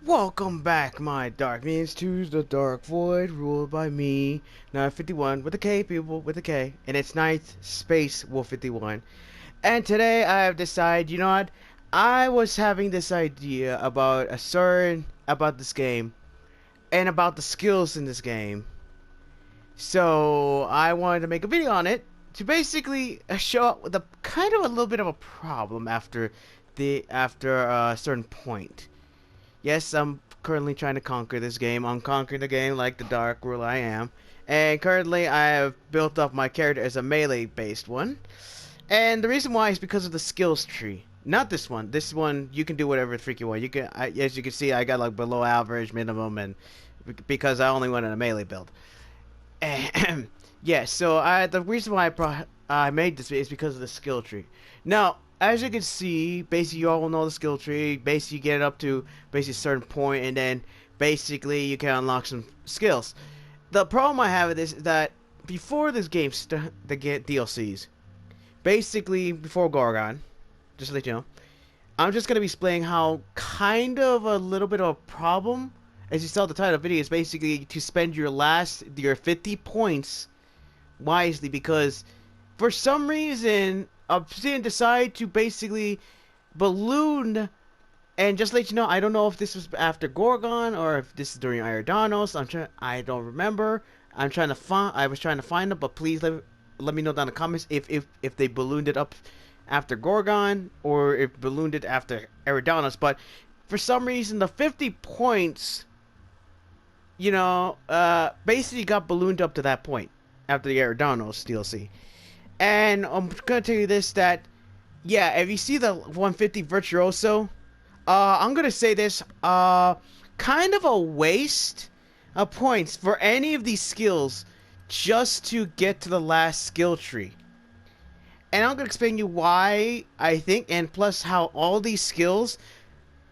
Welcome back, my dark minions, to the Dark Void, ruled by me, Night 51, with a K, people, with a K, and it's Night Space Wolf 51. And today I have decided, you know what, I was having this idea about about this game, and about the skills in this game. So, I wanted to make a video on it, to basically show up with a kind of a little bit of a problem after a certain point. Yes, I'm currently trying to conquer this game. I'm conquering the game like the Dark Ruler I am. And currently I have built up my character as a melee-based one. And the reason why is because of the skills tree. Not this one. This one, you can do whatever freak you want. As you can see, I got like below average, minimum, and because I only went in a melee build. Yeah, so the reason why I made this is because of the skill tree. Now, as you can see, basically you all know the skill tree. Basically, you get it up to basically a certain point, and then basically you can unlock some skills. The problem I have with this is that before this game, the DLCs, basically before Gorgon, just to let you know, I'm just gonna be explaining how kind of a little bit of a problem, as you saw the title of the video, is basically to spend your 50 points wisely, because for some reason Obsidian decided to basically balloon, and just let you know, I don't know if this was after Gorgon or if this is during Iridanos. I don't remember. I was trying to find it, but please let me know down in the comments if they ballooned it up after Gorgon or if ballooned it after Eridanos. But for some reason the 50 points, basically got ballooned up to that point after the Eridanos DLC. And I'm gonna tell you this, that yeah, if you see the 150 Virtuoso, I'm gonna say this, kind of a waste of points for any of these skills just to get to the last skill tree. And I'm gonna explain you why I think, and plus how all these skills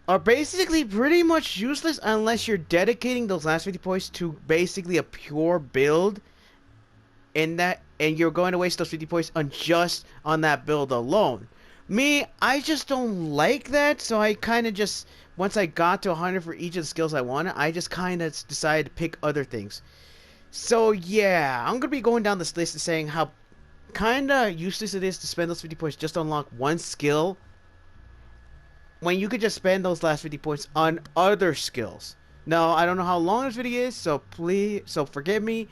are basically pretty much useless unless you're dedicating those last 50 points to basically a pure build, and you're going to waste those 50 points on that build alone. Me, I just don't like that, so I kind of just, once I got to 100 for each of the skills I wanted, I just kind of decided to pick other things. So yeah, I'm going to be going down this list and saying how kind of useless it is to spend those 50 points just to unlock one skill, when you could just spend those last 50 points on other skills. Now, I don't know how long this video is, so forgive me.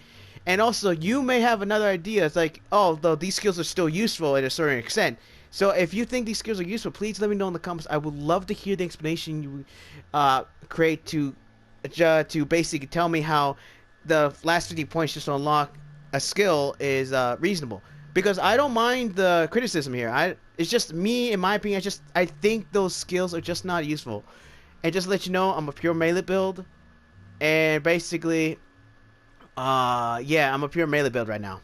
And also, you may have another idea. It's like, oh, though these skills are still useful at a certain extent. So if you think these skills are useful, please let me know in the comments. I would love to hear the explanation you create to basically tell me how the last 50 points just to unlock a skill is reasonable. Because I don't mind the criticism here. It's just me, in my opinion. I think those skills are just not useful. And just to let you know, I'm a pure melee build, and basically, yeah, I'm a pure melee build right now.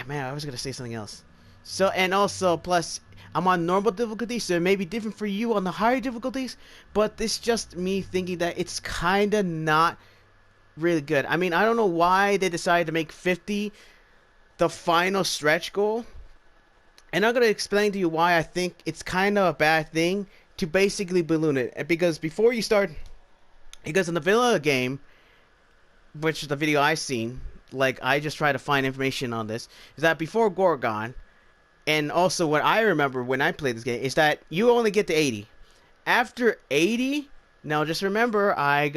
Man, I was gonna say something else. So, and also, plus, I'm on normal difficulty, so it may be different for you on the higher difficulties, but it's just me thinking that it's kinda not really good. I mean, I don't know why they decided to make 50 the final stretch goal, and I'm gonna explain to you why I think it's kind of a bad thing to basically balloon it. Because before you start, because in the vanilla game, which is the video I've seen, like I just try to find information on this, is that before Gorgon, and also what I remember when I played this game, is that you only get to 80. After 80, now just remember, I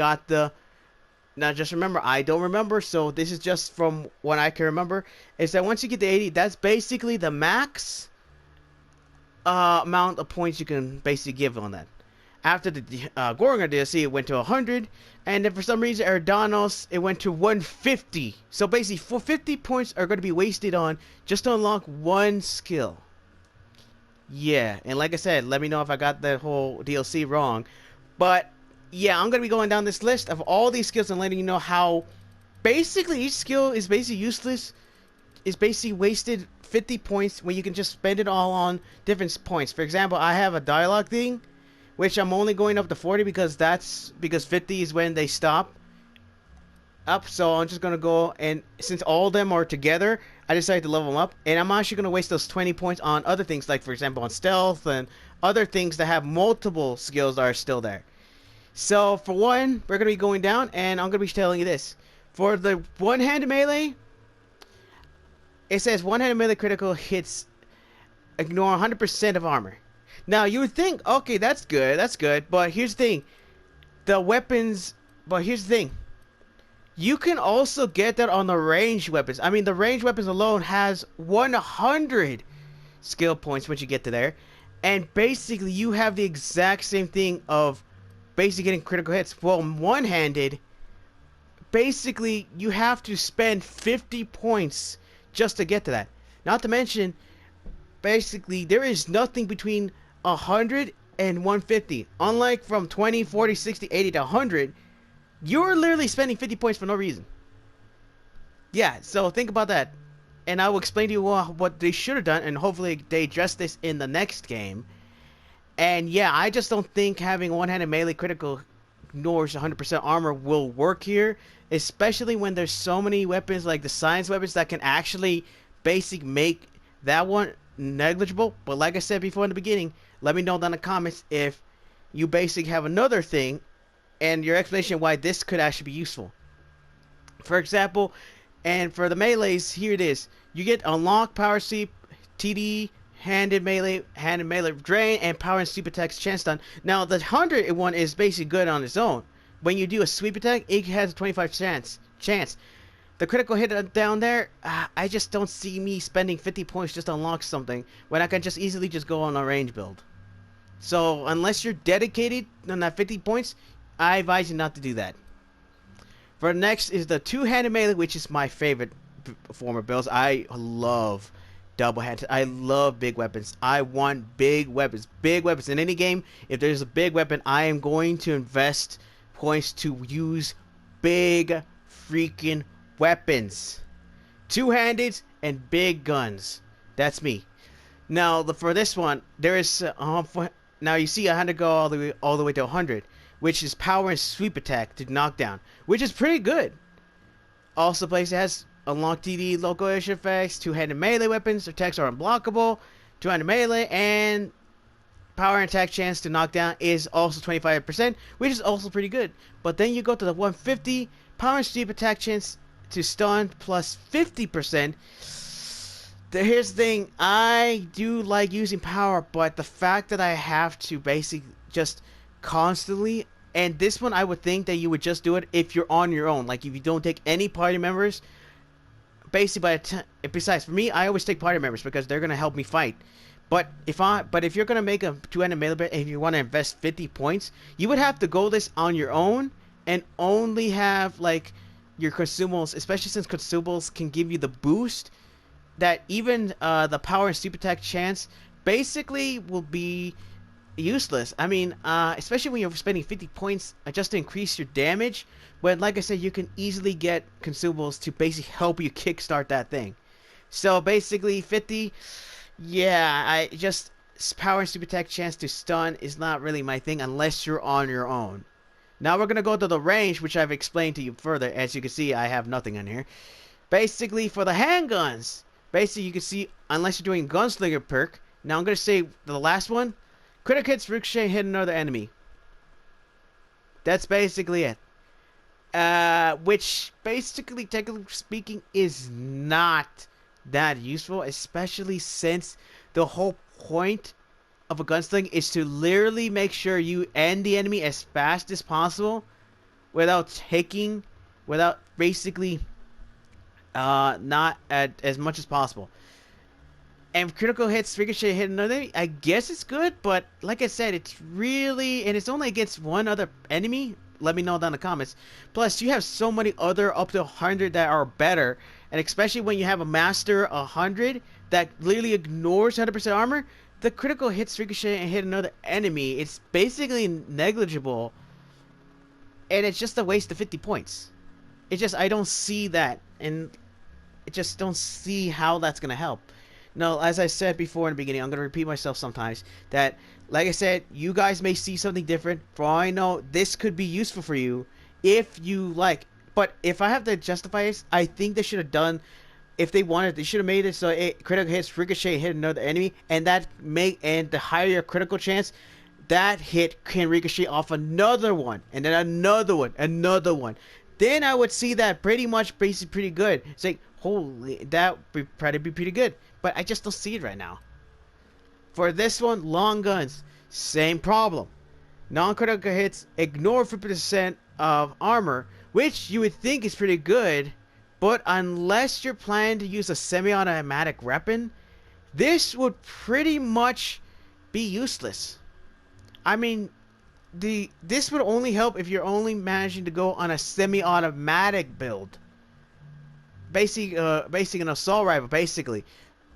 don't remember, so this is just from what I can remember, is that once you get to 80, that's basically the max amount of points you can basically give on that. After the Gorgon DLC, it went to 100, and then for some reason, Eridanos, it went to 150. So basically, 50 points are going to be wasted on just to unlock one skill. Yeah, and like I said, let me know if I got the whole DLC wrong. But yeah, I'm going to be going down this list of all these skills and letting you know how basically each skill is basically useless, is basically wasted 50 points when you can just spend it all on different points. For example, I have a dialogue thing, which I'm only going up to 40 because 50 is when they stop up. So I'm just gonna go, and since all of them are together, I decided to level them up, and I'm actually gonna waste those 20 points on other things, like for example on stealth and other things that have multiple skills that are still there. So for one, we're gonna be going down, and I'm gonna be telling you this: for the one-handed melee, it says one-handed melee critical hits ignore 100% of armor. Now you would think, okay, that's good. But here's the thing: the weapons. But here's the thing: you can also get that on the ranged weapons. I mean, the ranged weapons alone has 100 skill points once you get to there, and basically you have the exact same thing of basically getting critical hits. Well, one-handed, basically you have to spend 50 points just to get to that. Not to mention, basically there is nothing between 100 and 150. Unlike from 20, 40, 60, 80 to 100, you're literally spending 50 points for no reason. Yeah, so think about that. And I will explain to you what they should have done, and hopefully they address this in the next game. And yeah, I just don't think having one-handed melee critical ignores 100% armor will work here, especially when there's so many weapons like the science weapons that can actually basically make that one negligible. But like I said before in the beginning, let me know down in the comments if you basically have another thing and your explanation why this could actually be useful. For example, and for the melees, here it is. You get unlock, power sweep, TD, handed melee drain, and power and sweep attacks chance stun. Now the 100 one is basically good on its own. When you do a sweep attack, it has a 25% chance. The critical hit down there, I just don't see me spending 50 points just to unlock something when I can just easily just go on a range build. So unless you're dedicated on that 50 points, I advise you not to do that. For next is the two-handed melee, which is my favorite form of builds. I love double-handed. I love big weapons. I want big weapons. Big weapons. In any game, if there's a big weapon, I am going to invest points to use big freaking weapons. Two-handed and big guns. That's me. Now, for this one, there is... now, you see I had to go all the way to 100. Which is power and sweep attack to knock down, which is pretty good. Also, place it has unlocked TD, location effects, two-handed melee weapons, attacks are unblockable, two-handed melee, and power and attack chance to knock down is also 25%, which is also pretty good. But then you go to the 150, power and sweep attack chance to stun plus 50%. Here's the thing, I do like using power, but the fact that I have to basically just constantly, and this one I would think that you would just do it if you're on your own, like if you don't take any party members, basically. Besides, for me, I always take party members because they're gonna help me fight. But if you're gonna make a two-handed melee, and if you want to invest 50 points, you would have to go this on your own and only have like your consumables, especially since consumables can give you the boost that even the power and sweep attack chance basically will be useless. I mean, especially when you're spending 50 points just to increase your damage, when, like I said, you can easily get consumables to basically help you kickstart that thing. So basically 50, yeah, I just power and super attack chance to stun is not really my thing unless you're on your own. Now we're gonna go to the range, which I've explained to you further. As you can see, I have nothing on here. Basically, for the handguns, basically you can see unless you're doing gunslinger perk. Now I'm gonna say the last one. Critical hits, ricochet, hit another enemy. That's basically it. Which basically, technically speaking, is not that useful, especially since the whole point of a gunsling is to literally make sure you end the enemy as fast as possible without basically not as much as possible. And critical hits, ricochet, hit another, I guess it's good, but like I said, it's really, and it's only against one other enemy. Let me know down in the comments. Plus, you have so many other up to 100 that are better, and especially when you have a master 100 that literally ignores 100% armor, the critical hits, ricochet, and hit another enemy, it's basically negligible, and it's just a waste of 50 points. It's just, I don't see that, and I just don't see how that's going to help. No, as I said before in the beginning, I'm going to repeat myself sometimes, that, like I said, you guys may see something different. For all I know, this could be useful for you if you like. But if I have to justify this, I think they should have done, if they wanted, they should have made it so it critical hits, ricochet, hit another enemy, and that and the higher your critical chance, that hit can ricochet off another one, and then another one. Then I would see that pretty much basically pretty good. It's like, holy, that would probably be pretty good. But I just don't see it right now. For this one, long guns, same problem. Non-critical hits ignore 50% of armor, which you would think is pretty good, but unless you're planning to use a semi-automatic weapon, this would pretty much be useless. I mean, this would only help if you're only managing to go on a semi-automatic build. Basic an assault rifle, basically,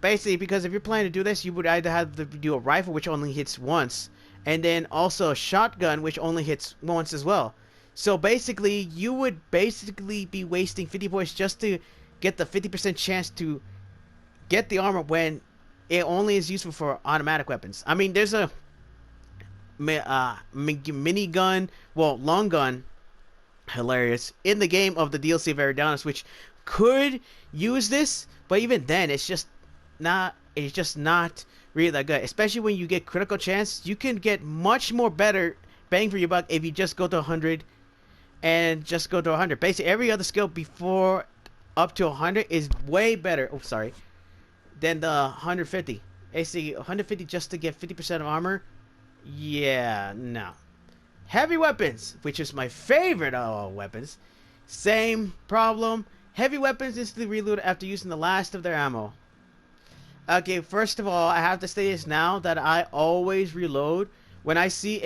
because if you're planning to do this, you would either have to do a rifle, which only hits once, and then also a shotgun, which only hits once as well. So basically, you would basically be wasting 50 points just to get the 50% chance to get the armor when it only is useful for automatic weapons. I mean, there's a mini gun, well, long gun, hilarious, in the game of the DLC of Eridanos, which could use this, but even then, it's just not really that good. Especially when you get critical chance, you can get much more better bang for your buck if you just go to 100 and just go to 100. Basically, every other skill before up to 100 is way better. Oh, sorry, than the 150. Basically, 150 just to get 50% of armor. Yeah, no. Heavy weapons, which is my favorite of all weapons, same problem. Heavy weapons instantly reload after using the last of their ammo. Okay, first of all, I have to say this now that I always reload when I see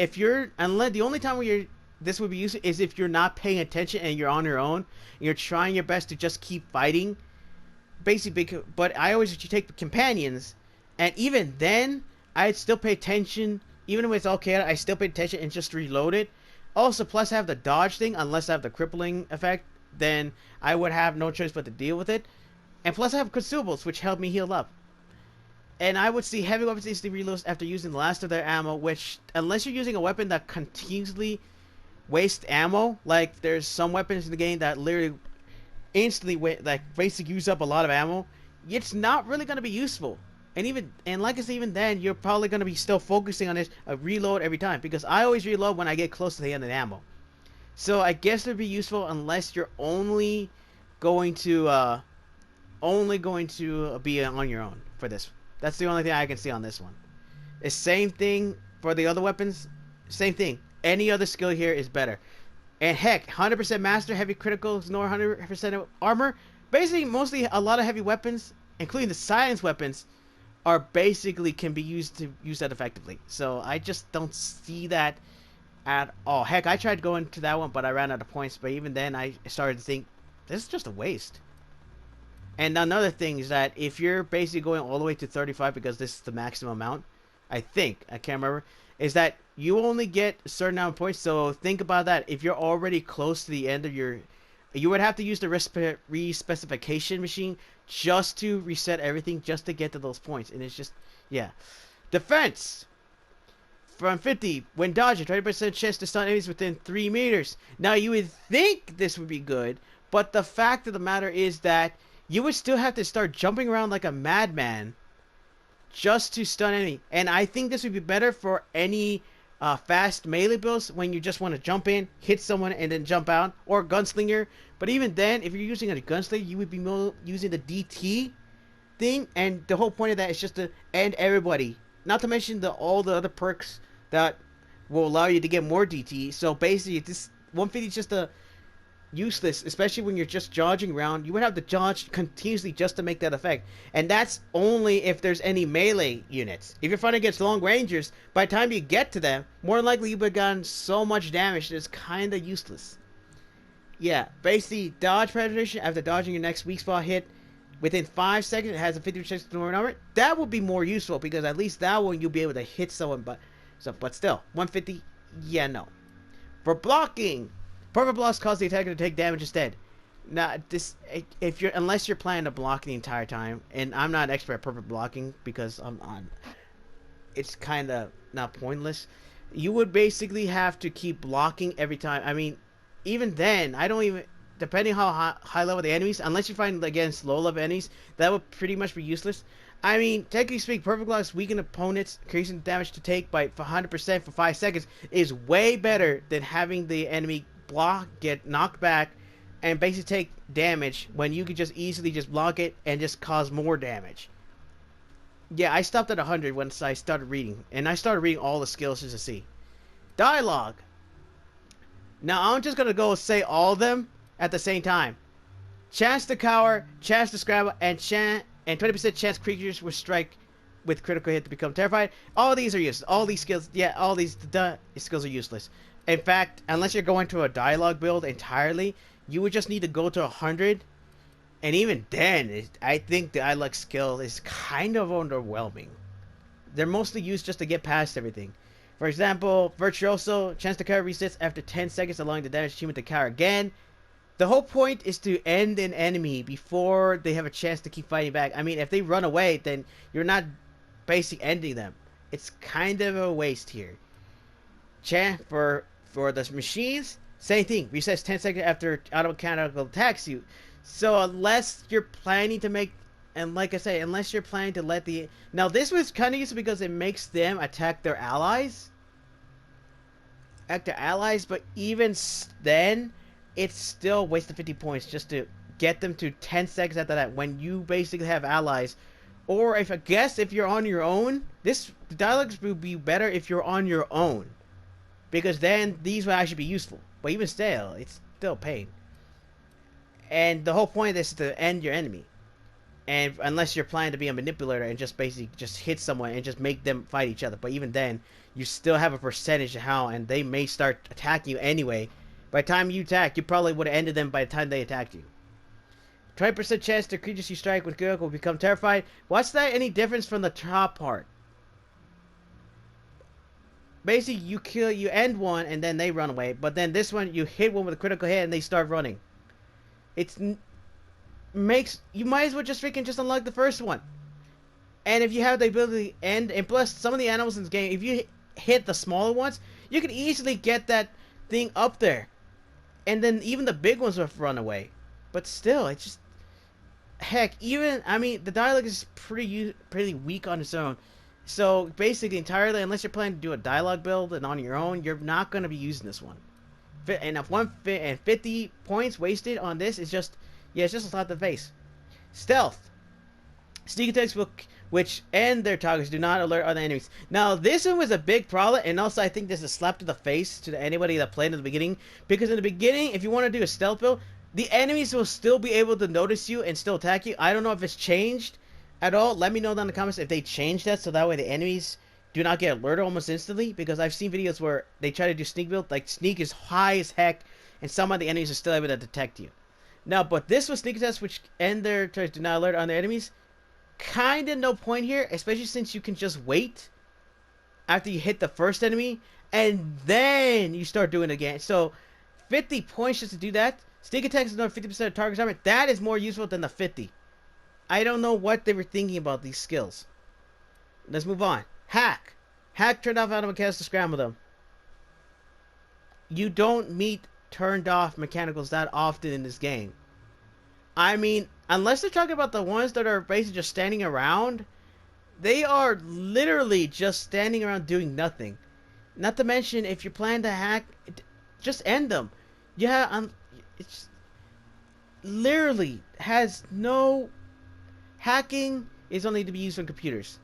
unless the only time where this would be useful is if you're not paying attention and you're on your own and you're trying your best to just keep fighting. Basically, but I always take companions, and even then, I'd still pay attention. Even when it's all chaotic, I still pay attention and just reload it. Also, plus I have the dodge thing, unless I have the crippling effect, then I would have no choice but to deal with it. And plus I have consumables, which help me heal up. And I would see heavy weapons instantly reload after using the last of their ammo, which, unless you're using a weapon that continuously wastes ammo, like there's some weapons in the game that literally instantly basically use up a lot of ammo, it's not really going to be useful. And like I said, even then, you're probably going to be still focusing on this reload every time, because I always reload when I get close to the end of the ammo. So I guess it would be useful unless you're only going to be on your own for this. That's the only thing I can see on this one. The same thing for the other weapons. Same thing. Any other skill here is better. And heck, 100% master, heavy criticals, nor 100% of armor. Basically, mostly a lot of heavy weapons, including the silence weapons, are basically can be used to use that effectively. So I just don't see that at all. Heck, I tried going to that one, but I ran out of points. But even then, I started to think, this is just a waste. And another thing is that if you're basically going all the way to 35, because this is the maximum amount, I can't remember, is that you only get a certain amount of points. So think about that. If you're already close to the end of you would have to use the re-specification machine just to reset everything, just to get to those points. And it's just, yeah. Defense! From 50, when dodging, 20% chance to stun enemies within 3 meters. Now, you would think this would be good, but the fact of the matter is that you would still have to start jumping around like a madman just to stun enemy. And I think this would be better for any fast melee builds when you just want to jump in, hit someone, and then jump out, or gunslinger. But even then, if you're using a gunslinger, you would be using the DT thing, and the whole point of that is just to end everybody. Not to mention all the other perks that will allow you to get more DT. So basically, this 150 is just useless, especially when you're just dodging around. You would have to dodge continuously just to make that effect, and that's only if there's any melee units. If you're fighting against long rangers, by the time you get to them, more than likely you've gotten so much damage that it's kind of useless. Yeah, basically dodge penetration after dodging your next weak spot hit within 5 seconds. It has a 50% chance to ignore number. That would be more useful, because at least that one you'll be able to hit someone. But still, 150, yeah, no. For blocking, perfect blocks cause the attacker to take damage instead. Now, unless you're planning to block the entire time, and I'm not an expert at perfect blocking because it's kind of not pointless. You would basically have to keep blocking every time. I mean, even then, depending how high level the enemies, unless you find against low level enemies, that would pretty much be useless. I mean, technically speaking, perfect locks weaken opponents, increasing damage to take by 100% for 5 seconds is way better than having the enemy block, get knocked back, and basically take damage when you could just easily just block it and just cause more damage. Yeah, I stopped at 100 once I started reading, and I started reading all the skills just to see. Dialogue. Now, I'm just going to go say all of them at the same time. Chance to cower, chance to scramble, and 20% chance creatures will strike with critical hit to become terrified. All these are useless. All these skills, yeah, all these skills are useless. In fact, unless you're going to a dialogue build entirely, you would just need to go to 100. And even then, I think the dialogue skill is kind of underwhelming. They're mostly used just to get past everything. For example, Virtuoso, chance to cower resets after 10 seconds, allowing the damage achievement to cower again. The whole point is to end an enemy before they have a chance to keep fighting back. I mean, if they run away, then you're not basically ending them. It's kind of a waste here. For the machines, same thing. Resets 10 seconds after auto-mechanical attacks you. So unless you're planning to make... And like I say, unless you're planning to let the... Now, this was kind of useful because it makes them attack their allies. But even then... It's still wasted 50 points just to get them to 10 seconds after that when you basically have allies. Or if you're on your own, the dialogues will be better if you're on your own. Because then these will actually be useful. But even still, it's still pain. And the whole point is to end your enemy. And unless you're planning to be a manipulator and just basically just hit someone and just make them fight each other. But even then, you still have a percentage of how, and they may start attacking you anyway. By the time you attack, you probably would have ended them by the time they attacked you. 20% chance the creatures you strike with critical will become terrified. What's that any difference from the top part? Basically, you end one and then they run away. But then this one, you hit one with a critical hit and they start running. You might as well just unlock the first one. And if you have the ability to end, and plus some of the animals in this game, if you hit the smaller ones, you can easily get that thing up there. And then even the big ones will run away. But still, it's just... Heck, the dialogue is pretty weak on its own. So, basically, entirely, unless you're planning to do a dialogue build and on your own, you're not going to be using this one. And 50 points wasted on this is just... Yeah, it's just a slap to the face. Stealth. Sneak attacks which end their targets do not alert other enemies. Now, this one was a big problem, and also I think this is a slap to the face to anybody that played in the beginning. Because in the beginning, if you want to do a stealth build, the enemies will still be able to notice you and still attack you. I don't know if it's changed at all. Let me know down in the comments if they changed that, so that way the enemies do not get alerted almost instantly. Because I've seen videos where they try to do sneak build, like sneak is high as heck, and some of the enemies are still able to detect you. Now, but this was sneak attacks which end their targets do not alert on their enemies. Kind of no point here, especially since you can just wait after you hit the first enemy and then you start doing it again. So 50 points just to do that. Sneak attacks is another 50% of target armor. That is more useful than the 50. I don't know what they were thinking about these skills. Let's move on. Hack. Hack turned off auto mechanicals to scramble them. You don't meet turned off mechanicals that often in this game. I mean, unless they're talking about the ones that are basically just standing around, they are literally just standing around doing nothing. Not to mention, if you plan to hack, just end them. Yeah, it's literally has no... Hacking is only to be used on computers.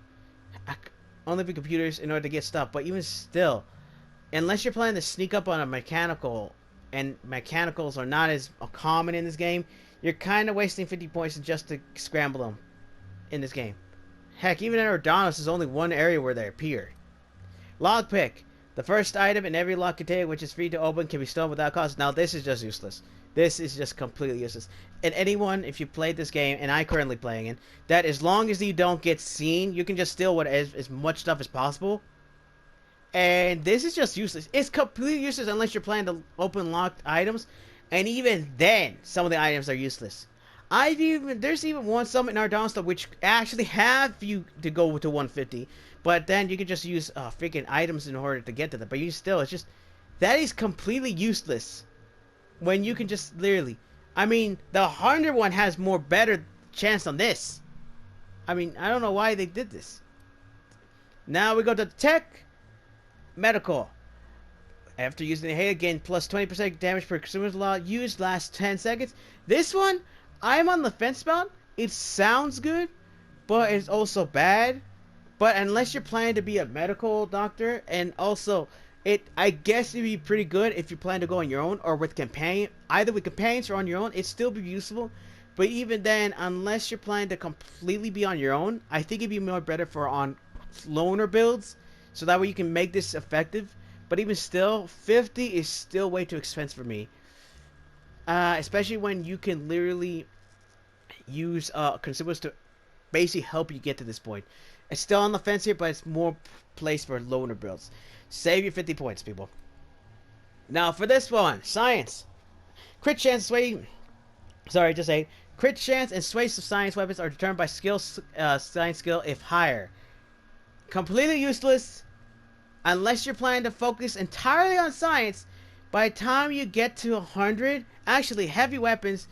Only for computers in order to get stuff. But even still, unless you're planning to sneak up on a mechanical, and mechanicals are not as common in this game, you're kind of wasting 50 points just to scramble them in this game. Heck, even in Ordanos, there's only one area where they appear. Lockpick. The first item in every lock container which is free to open can be stolen without cost. Now, this is just useless. This is just completely useless. And anyone, if you played this game, and I'm currently playing it, that as long as you don't get seen, you can just steal as much stuff as possible. And this is just useless. It's completely useless unless you're planning to open locked items. And even then, some of the items are useless. There's even some in our downstop which actually have you to go to 150. But then you can just use freaking items in order to get to them. But it's just... That is completely useless. When you can just literally... I mean, the 100 one has better chance on this. I mean, I don't know why they did this. Now we go to tech, medical. After using the hail, gain plus 20% damage per consumer's law used last 10 seconds. This one, I'm on the fence about. It sounds good, but it's also bad. But unless you're planning to be a medical doctor, and also, I guess it'd be pretty good if you plan to go on your own or with companion, either with companions or on your own. It'd still be useful. But even then, unless you're planning to completely be on your own, I think it'd be more better for on loner builds, so that way you can make this effective. But even still, 50 is still way too expensive for me. Especially when you can literally use consumables to basically help you get to this point. It's still on the fence here, but it's more place for loner builds. Save your 50 points, people. Now for this one, science. Crit chance, sway. Sorry, just say crit chance and sway of science weapons are determined by science skill if higher. Completely useless. Unless you're planning to focus entirely on science, by the time you get to 100, actually heavy weapons,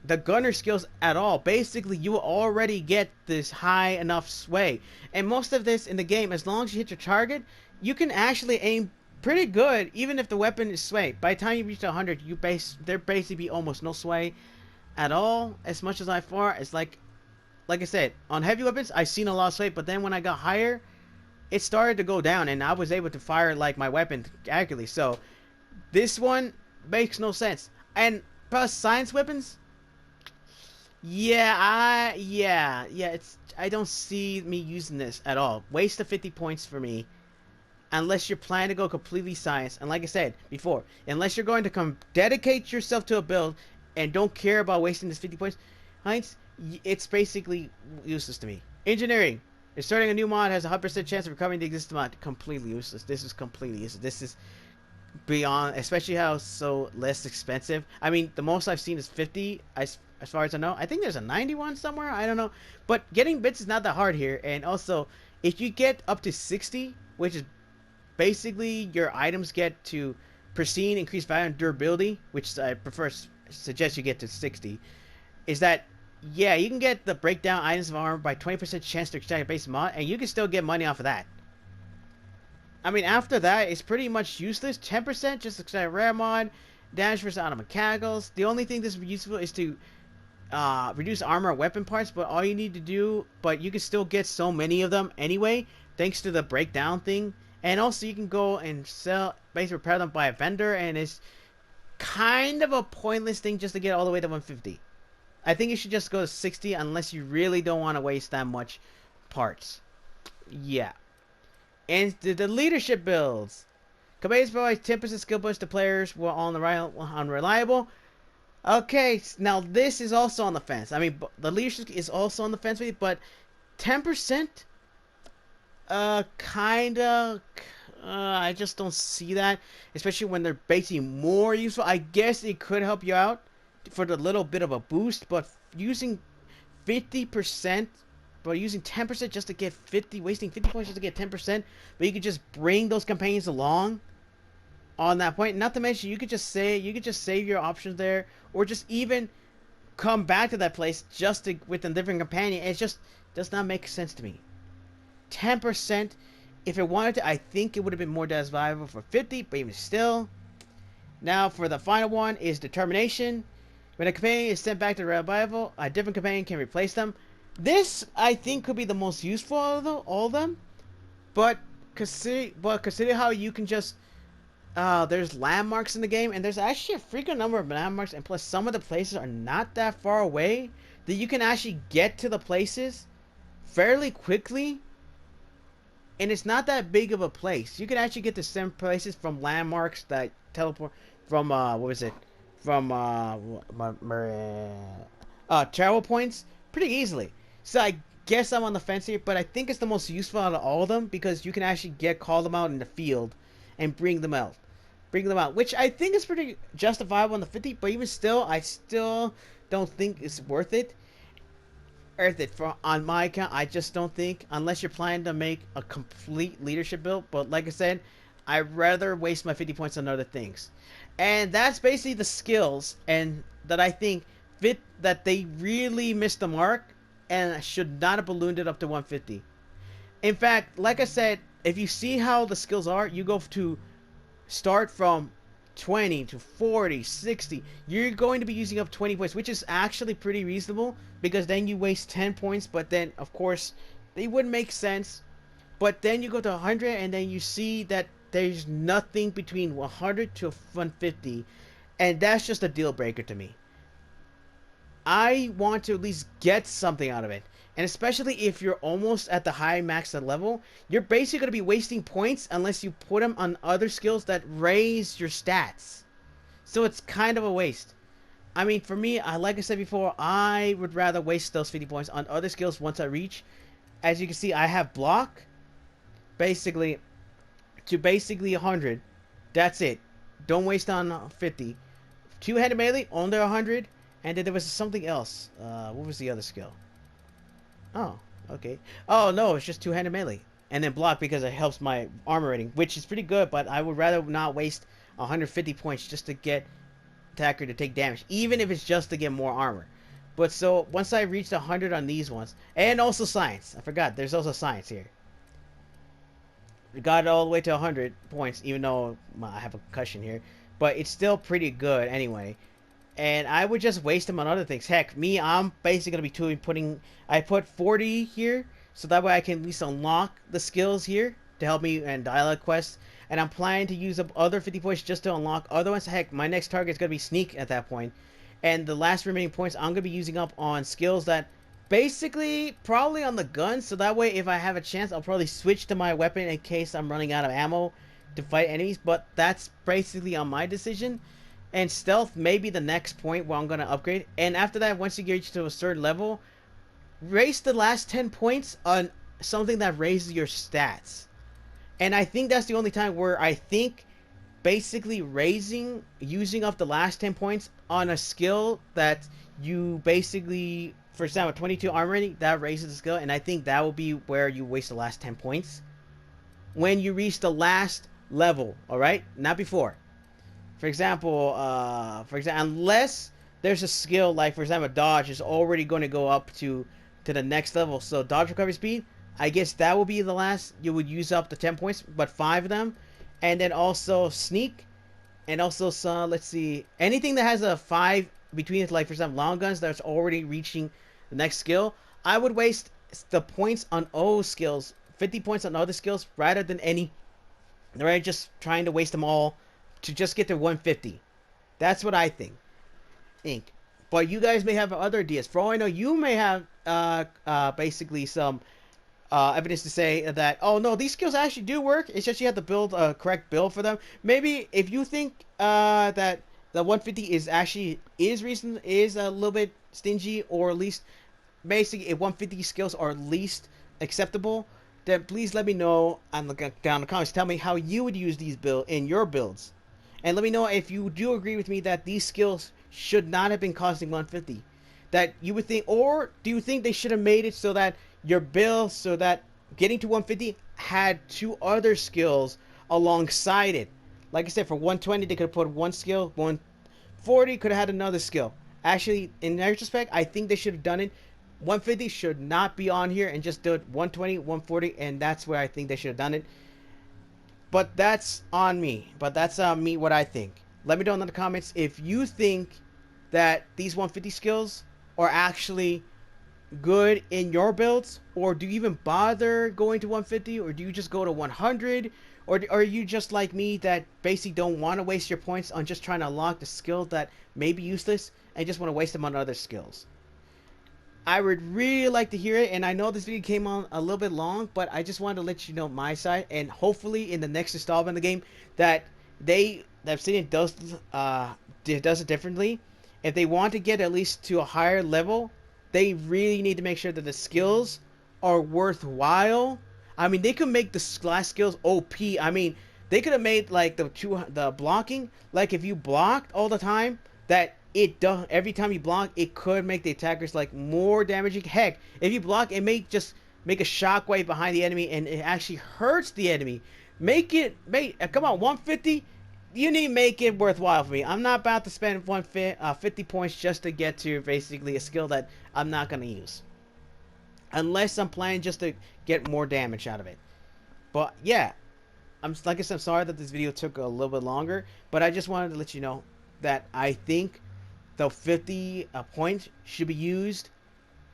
the gunner skills at all, basically you will already get this high enough sway. And most of this in the game, as long as you hit your target, you can actually aim pretty good, even if the weapon is sway. By the time you reach 100, there basically be almost no sway at all. As much as it's like I said, on heavy weapons, I've seen a lot of sway, but then when I got higher, it started to go down, and I was able to fire like my weapon accurately. So this one makes no sense. And plus science weapons, yeah, I don't see me using this at all. Waste of 50 points for me, unless you're planning to go completely science. And like I said before, unless you're going to dedicate yourself to a build and don't care about wasting this 50 points, it's basically useless to me. Engineering. If starting a new mod has a 100% chance of recovering the existing mod, completely useless. This is completely useless. This is beyond, especially how it's so less expensive. I mean, the most I've seen is 50, as far as I know. I think there's a 91 somewhere. I don't know. But getting bits is not that hard here. And also, if you get up to 60, which is basically your items get to pristine, increased value, and durability, which I suggest you get to 60, is that yeah, you can get the breakdown items of armor by 20% chance to extract a base mod, and you can still get money off of that. I mean, after that, it's pretty much useless. 10% just to extract rare mod, damage versus auto mechanicals. The only thing that's useful is to reduce armor or weapon parts, but all you need to do, but you can still get so many of them anyway, thanks to the breakdown thing. And also you can go and sell, basically repair them by a vendor, and it's kind of a pointless thing just to get all the way to 150. I think you should just go to 60 unless you really don't want to waste that much parts. Yeah. And the leadership builds. Companions provide 10% skill boost to players who are unreliable. Okay, now this is also on the fence. I mean, the leadership is also on the fence with you, but 10%? Kinda. I just don't see that. Especially when they're basically more useful. I guess it could help you out for the little bit of a boost, but using 50%, but using 10% just to get 50, wasting 50 points just to get 10%, but you could just bring those companions along on that point. Not to mention, you could just save your options there, or just even come back to that place just to with a different companion. It just does not make sense to me. 10%, if it wanted to, I think it would have been more valuable for 50, but even still. Now for the final one is determination. When a companion is sent back to revival, a different companion can replace them. This, I think, could be the most useful of all of them. But consider how you can just... there's landmarks in the game, and there's actually a freaking number of landmarks, and plus some of the places are not that far away, that you can actually get to the places fairly quickly. And it's not that big of a place. You can actually get to some places from landmarks that teleport from, what was it? From travel points pretty easily. So I guess I'm on the fence here, but I think it's the most useful out of all of them, because you can actually call them out in the field and bring them out, which I think is pretty justifiable on the 50. But even still, I still don't think it's worth it. On my account, I just don't think, unless you're planning to make a complete leadership build. But like I said, I'd rather waste my 50 points on other things. And that's basically the skills, and that I think that they really missed the mark and should not have ballooned it up to 150. In fact, like I said, if you see how the skills are, you go to start from 20 to 40, 60. You're going to be using up 20 points, which is actually pretty reasonable because then you waste 10 points, but then, of course, they wouldn't make sense. But then you go to 100 and then you see that there's nothing between 100 to 150, and that's just a deal breaker to me. I want to at least get something out of it. And especially if you're almost at the high max level, you're basically going to be wasting points unless you put them on other skills that raise your stats. So it's kind of a waste. I mean, for me, like I said before, I would rather waste those 50 points on other skills once I reach. As you can see, I have block basically to basically 100. That's it. Don't waste on 50. Two-handed melee, under 100. And then there was something else. What was the other skill? Oh, okay. Oh, no, it's just two-handed melee. And then block because it helps my armor rating, which is pretty good, but I would rather not waste 150 points just to get attacker to take damage, even if it's just to get more armor. But so, once I reached 100 on these ones, and also science. I forgot, there's also science here. Got it all the way to 100 points, even though I have a concussion here. But it's still pretty good anyway. And I would just waste them on other things. Heck, me, I'm basically going to be putting... I put 40 here, so that way I can at least unlock the skills here to help me in dialogue quests. And I'm planning to use up other 50 points just to unlock other ones. Heck, my next target is going to be Sneak at that point. And the last remaining points I'm going to be using up on skills that... basically, probably on the gun, so that way if I have a chance, I'll probably switch to my weapon in case I'm running out of ammo to fight enemies. But that's basically on my decision. And stealth may be the next point where I'm going to upgrade. And after that, once you get to a certain level, raise the last 10 points on something that raises your stats. And I think that's the only time where I think basically using up the last 10 points on a skill that you basically, for example, 22 armor rating, that raises the skill. And I think that will be where you waste the last 10 points. When you reach the last level, alright? Not before. For example, unless there's a skill like, for example, dodge is already going to go up to the next level. So dodge recovery speed, I guess that will be the last. You would use up the 10 points, but 5 of them. And then also sneak. And also some, let's see, anything that has a 5 between it, like for example, long guns that's already reaching the next skill. I would waste the points on those skills, 50 points on other skills, rather than any, right? Just trying to waste them all to just get to 150. That's what I think. But you guys may have other ideas. For all I know, you may have basically some evidence to say that, oh no, these skills actually do work. It's just you have to build a correct build for them. Maybe if you think that the 150 is a little bit stingy, or at least basically if 150 skills are least acceptable, then please let me know down in the comments. Tell me how you would use these in your builds. And let me know if you do agree with me that these skills should not have been costing 150. That you would think, or do you think they should have made it so that your build, so that getting to 150 had 2 other skills alongside it? Like I said, for 120 they could have put 1 skill, 140 could have had another skill. Actually, in retrospect, I think they should have done it. 150 should not be on here and just do it 120, 140, and that's where I think they should have done it. But that's on me. But that's on me what I think. Let me know in the comments if you think that these 150 skills are actually good in your builds, or do you even bother going to 150, or do you just go to 100, or are you just like me that basically don't want to waste your points on just trying to unlock the skill that may be useless and just want to waste them on other skills? I would really like to hear it, and I know this video came on a little bit long, but I just wanted to let you know my side, and hopefully in the next installment of the game that Obsidian does it differently. If they want to get at least to a higher level, they really need to make sure that the skills are worthwhile. I mean, they could make the last skills OP. I mean, they could have made like the blocking, like if you blocked all the time, that it does every time you block, it could make the attackers like more damaging. Heck, if you block, it may just make a shockwave behind the enemy, and it actually hurts the enemy. Come on, 150. You need to make it worthwhile for me. I'm not about to spend 50 points just to get to basically a skill that I'm not gonna use. unless I'm planning just to get more damage out of it. But yeah, like I said, I'm sorry that this video took a little bit longer, but I just wanted to let you know that I think the 50 points should be used.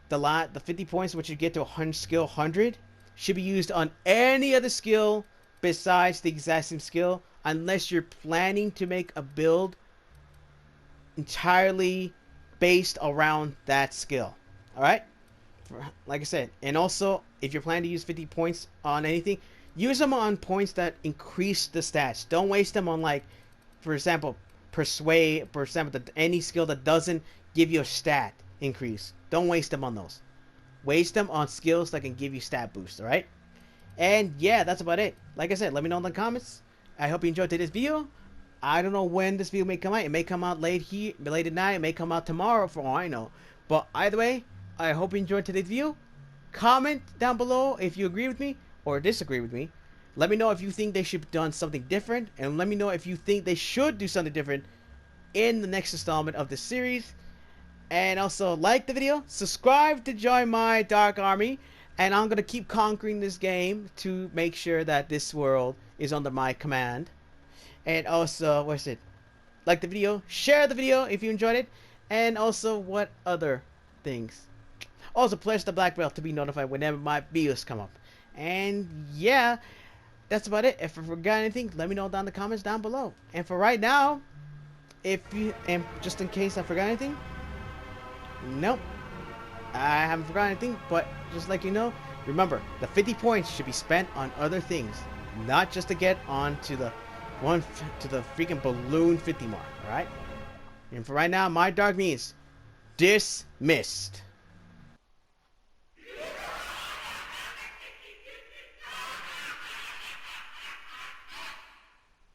The 50 points, which you get to 100 skill 100, should be used on any other skill besides the exact same skill, unless you're planning to make a build entirely based around that skill. All right, like I said, and also if you're planning to use 50 points on anything, use them on points that increase the stats. Don't waste them on, like, for example, persuade, for example, any skill that doesn't give you a stat increase. Don't waste them on those. Waste them on skills that can give you stat boosts. All right. And yeah, that's about it. Like I said, let me know in the comments. I hope you enjoyed today's video. I don't know when this video may come out. It may come out late at night. It may come out tomorrow, for all I know. But either way, I hope you enjoyed today's video. Comment down below if you agree with me or disagree with me. Let me know if you think they should have done something different, and let me know if you think they should do something different in the next installment of this series. And also, like the video, subscribe to join my Dark Army, and I'm gonna keep conquering this game to make sure that this world is under my command. And also, what's it? Like the video, share the video if you enjoyed it, and also, what other things? Also, press the black bell to be notified whenever my videos come up. And yeah, that's about it. If I forgot anything, let me know down in the comments down below. And for right now, and just in case I forgot anything, nope, I haven't forgotten anything. But just like you know, remember, the 50 points should be spent on other things, not just to get on to the freaking balloon 50 mark. All right. And for right now, my dark means dismissed.